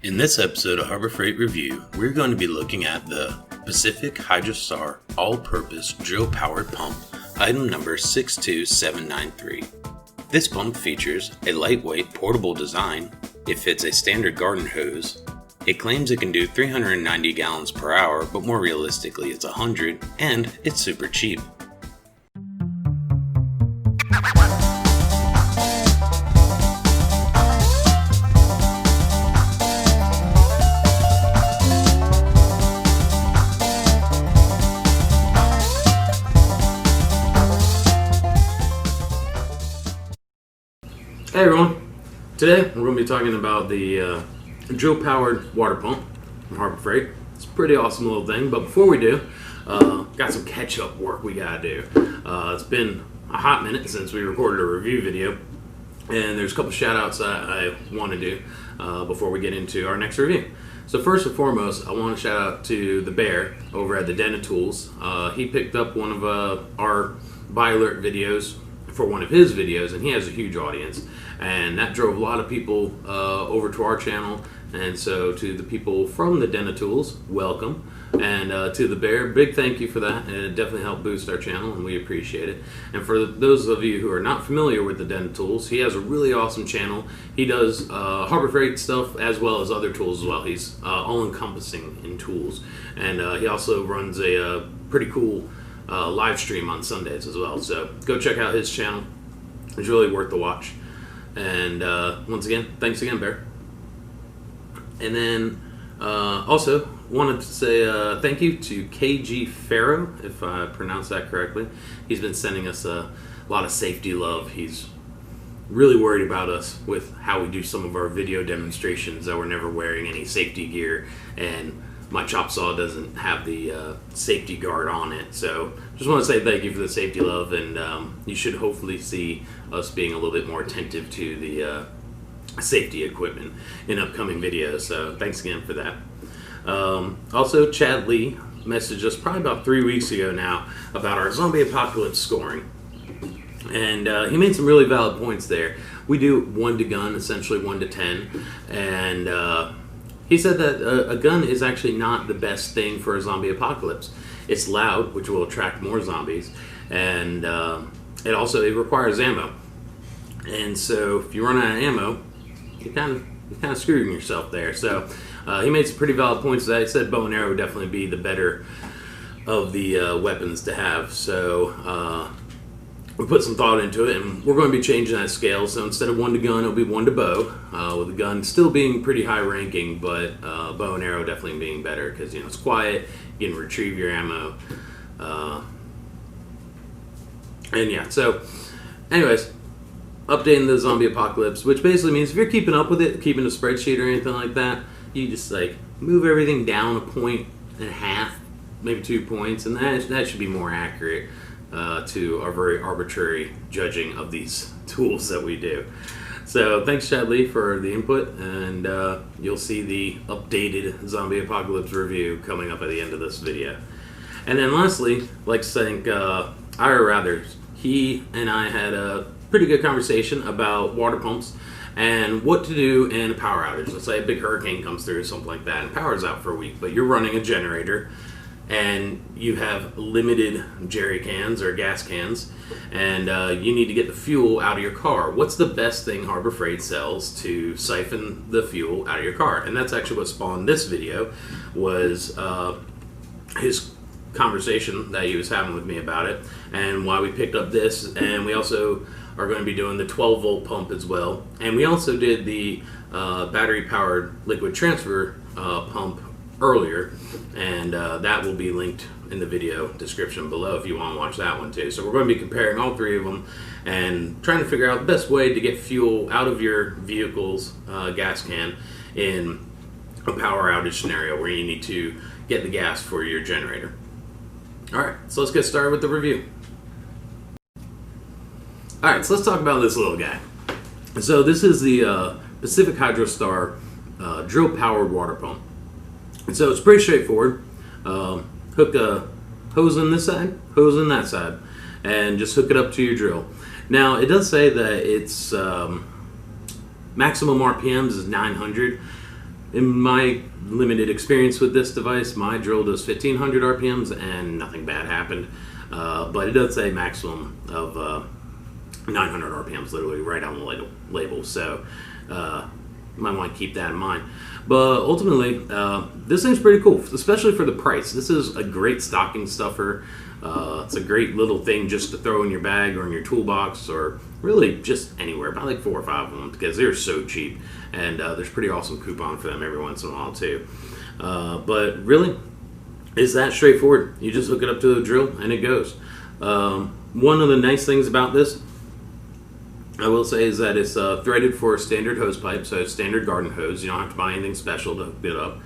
In this episode of Harbor Freight Review, we're going to be looking at the Pacific Hydrostar All-Purpose Drill-Powered Pump, item number 62793. This pump features a lightweight portable design, it fits a standard garden hose, it claims it can do 390 gallons per hour, but more realistically it's 100, and it's super cheap. Hey everyone, today we're going to be talking about the drill-powered water pump from Harbor Freight. It's a pretty awesome little thing, but before we do, got some catch-up work we got to do. It's been a hot minute since we recorded a review video, and there's a couple shout-outs that I want to do before we get into our next review. So first and foremost, I want to shout out to the Bear over at the Den of Tools. He picked up one of our buy alert videos for one of his videos, and he has a huge audience, and that drove a lot of people over to our channel. And so to the people from the Den of Tools, welcome, and to the Bear, big thank you for that, and it definitely helped boost our channel, and we appreciate it. And for those of you who are not familiar with the Den of Tools, he has a really awesome channel. He does Harbor Freight stuff as well as other tools as well. He's all-encompassing in tools, and he also runs a pretty cool live stream on Sundays as well. So go check out his channel. It's really worth the watch. And once again, thanks again, Bear. And then also wanted to say thank you to KG Farrow, if I pronounced that correctly. He's been sending us a lot of safety love. He's really worried about us with how we do some of our video demonstrations, that we're never wearing any safety gear, and my chop saw doesn't have the safety guard on it. So just want to say thank you for the safety love, and you should hopefully see us being a little bit more attentive to the safety equipment in upcoming videos. So thanks again for that. Also, Chad Lee messaged us probably about 3 weeks ago now about our zombie apocalypse scoring. And he made some really valid points there. We do 1 to gun, essentially 1 to 10. And he said that a gun is actually not the best thing for a zombie apocalypse. It's loud, which will attract more zombies, and it requires ammo. And so if you run out of ammo, you're kind of screwing yourself there. So he made some pretty valid points to that. He said bow and arrow would definitely be the better of the weapons to have. So we put some thought into it, and we're going to be changing that scale. So instead of 1 to gun, it'll be 1 to bow, with the gun still being pretty high ranking, but bow and arrow definitely being better because it's quiet, you can retrieve your ammo, and yeah. So anyways, updating the zombie apocalypse, which basically means if you're keeping up with it, keeping a spreadsheet or anything like that, you just move everything down 1.5 points, maybe 2 points, and that should be more accurate to our very arbitrary judging of these tools that we do. So thanks, Chad Lee, for the input, and you'll see the updated zombie apocalypse review coming up at the end of this video. And then lastly, I'd like to thank Ira Rathers. He and I had a pretty good conversation about water pumps and what to do in a power outage. Let's say a big hurricane comes through or something like that, and power's out for a week, but you're running a generator, and you have limited jerry cans or gas cans, and you need to get the fuel out of your car. What's the best thing Harbor Freight sells to siphon the fuel out of your car? And that's actually what spawned this video, was his conversation that he was having with me about it, and why we picked up this. And we also are going to be doing the 12-volt pump as well. And we also did the battery-powered liquid transfer pump earlier, and that will be linked in the video description below if you want to watch that one too. So we're going to be comparing all 3 of them and trying to figure out the best way to get fuel out of your vehicle's gas can in a power outage scenario where you need to get the gas for your generator. Alright, so let's get started with the review. Alright, so let's talk about this little guy. So this is the Pacific Hydrostar drill-powered water pump. And so it's pretty straightforward. Hook a hose on this side, hose on that side, and just hook it up to your drill. Now, it does say that it's maximum RPMs is 900. in my limited experience with this device, my drill does 1500 RPMs and nothing bad happened. But it does say maximum of 900 RPMs, literally right on the label. So you might want to keep that in mind. But ultimately, this thing's pretty cool, especially for the price. This is a great stocking stuffer. It's a great little thing just to throw in your bag or in your toolbox, or really just anywhere. About like 4 or 5 of them, because they're so cheap, and there's pretty awesome coupon for them every once in a while too. But really, it's that straightforward. You just hook it up to the drill and it goes. One of the nice things about this, I will say, is that it's threaded for a standard hose pipe, so standard garden hose. You don't have to buy anything special to hook it up.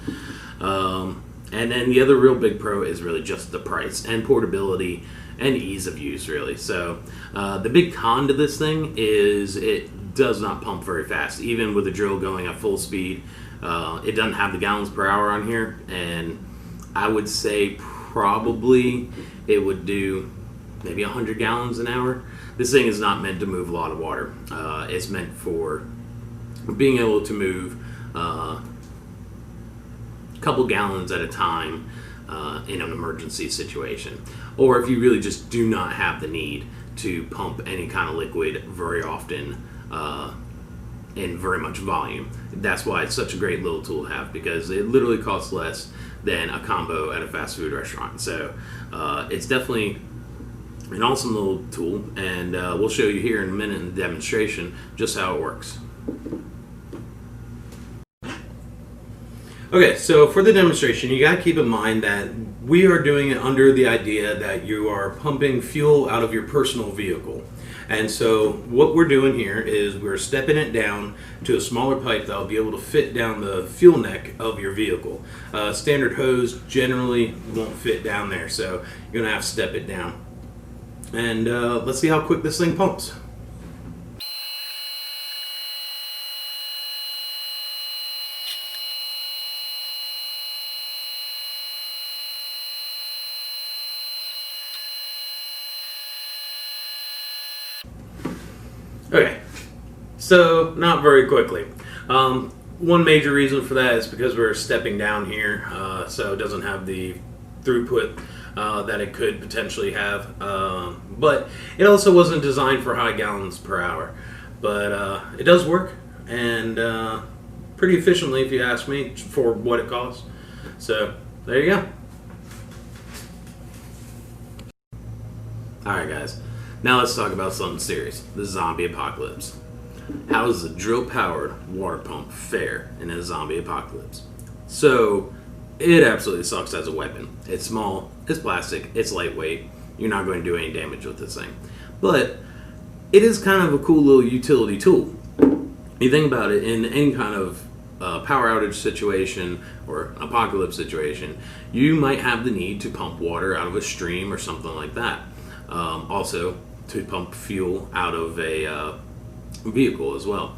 And then the other real big pro is really just the price and portability and ease of use, really. So the big con to this thing is it does not pump very fast, even with the drill going at full speed. It doesn't have the gallons per hour on here, and I would say probably it would do maybe 100 gallons an hour. This thing is not meant to move a lot of water. It's meant for being able to move a couple gallons at a time in an emergency situation, or if you really just do not have the need to pump any kind of liquid very often in very much volume. That's why it's such a great little tool to have, because it literally costs less than a combo at a fast food restaurant. So it's definitely an awesome little tool, and we'll show you here in a minute in the demonstration just how it works. Okay, so for the demonstration, you got to keep in mind that we are doing it under the idea that you are pumping fuel out of your personal vehicle. And so what we're doing here is we're stepping it down to a smaller pipe that will be able to fit down the fuel neck of your vehicle. Standard hose generally won't fit down there, so you're going to have to step it down. And let's see how quick this thing pumps. Okay, so not very quickly. One major reason for that is because we're stepping down here, so it doesn't have the throughput that it could potentially have. But it also wasn't designed for high gallons per hour. But it does work, and pretty efficiently, if you ask me, for what it costs. So there you go. Alright guys, now let's talk about something serious, the zombie apocalypse. How does a drill-powered water pump fare in a zombie apocalypse? So, it absolutely sucks as a weapon. It's small, it's plastic, it's lightweight. You're not going to do any damage with this thing. But it is kind of a cool little utility tool. You think about it, in any kind of power outage situation or apocalypse situation, you might have the need to pump water out of a stream or something like that. Also, to pump fuel out of a vehicle as well.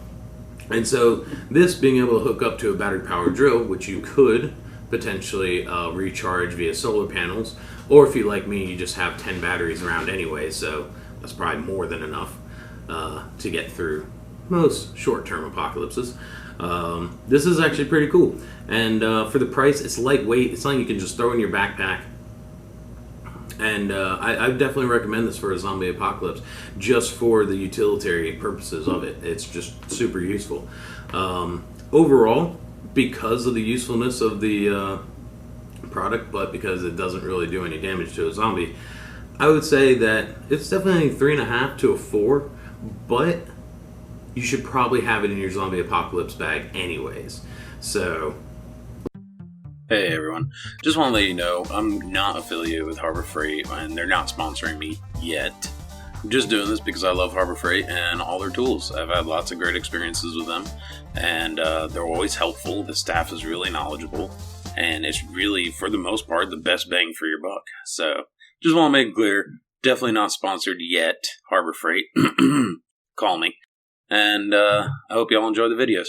And so this being able to hook up to a battery powered drill, which you could potentially recharge via solar panels, or if you like me, you just have 10 batteries around anyway, so that's probably more than enough to get through most short-term apocalypses. This is actually pretty cool, and for the price, it's lightweight. It's something you can just throw in your backpack. And I definitely recommend this for a zombie apocalypse, just for the utilitarian purposes of it. It's just super useful. Overall, because of the usefulness of the product, but because it doesn't really do any damage to a zombie, I would say that it's definitely 3.5 to a 4, but you should probably have it in your zombie apocalypse bag anyways. So... Hey everyone, just want to let you know I'm not affiliated with Harbor Freight and they're not sponsoring me yet. I'm just doing this because I love Harbor Freight and all their tools. I've had lots of great experiences with them, and they're always helpful. The staff is really knowledgeable, and it's really, for the most part, the best bang for your buck. So just want to make it clear, definitely not sponsored yet, Harbor Freight. Call me. And I hope y'all enjoy the videos.